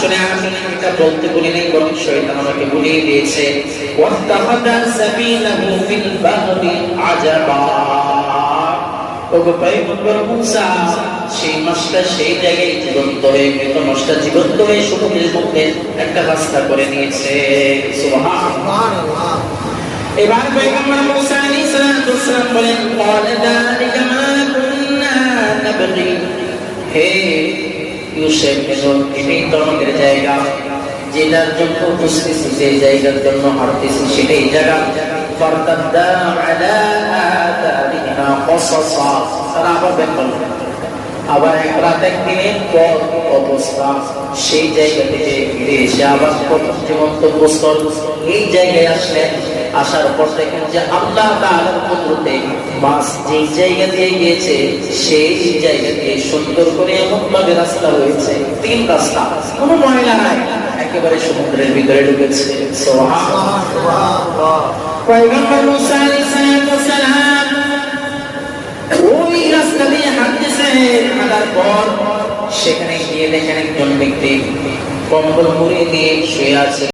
আসলে আমি এটা বলতে বলি নাই, বরং শয়তান আমাকে বলিয়ে দিয়েছে। ওয়াত্তাখাযা সাবিলাহু ফিল বাহরি আজাবা। ওগো পয়গম্বর মুসা, সেই মাছটা সেই জায়গায় জীবন্ত হয়ে, মৃত মাছটা জীবন্ত হয়ে সমুদ্রের মধ্যে একটা রাস্তা করে নিয়েছে। সুবহানাল্লাহ। এবার পয়গম্বর মুসা আলাইহিস সালাম বলেন, ক্বালা যালিকা মা কুন্না নাবগি। হে ইউসুফ, এটাই তো আমাদের জায়গা, যেটার জন্য বুঝতেছি, যে জায়গার জন্য হাঁটতেছি সেটাই জায়গা। ফারতাদ্দা আলা আতারিহিমা কসাসা। তারা আবার দেখল, আবার এক রাত একদিনের পর অবস্থা সেই জায়গা থেকে ফিরে এসে আবার প্রথম যে গন্তব্যস্থল এই জায়গায় আসলেন। আসার পর দেখেন যে আল্লাহ তাআলার কুদরতে মাছ যেই জায়গা দিয়ে গিয়েছে সেই জায়গা দিয়ে সুন্দর করে এমন ভাবে রাস্তা হয়েছে, 3 রাস্তা, কোনো ময়লা নাই, একেবারে সমুদ্রের ভিতরে ঢুকেছে। সুবহানাল্লাহ। পয়গম্বর মুসা আলাইহিস সালাম ওই রাস্তা দিয়ে হাঁটতেছে। হাঁটার পর সেখানে গিয়ে দেখেন একজন ব্যক্তি কম্বল মুড়ি দিয়ে শুয়ে আছে।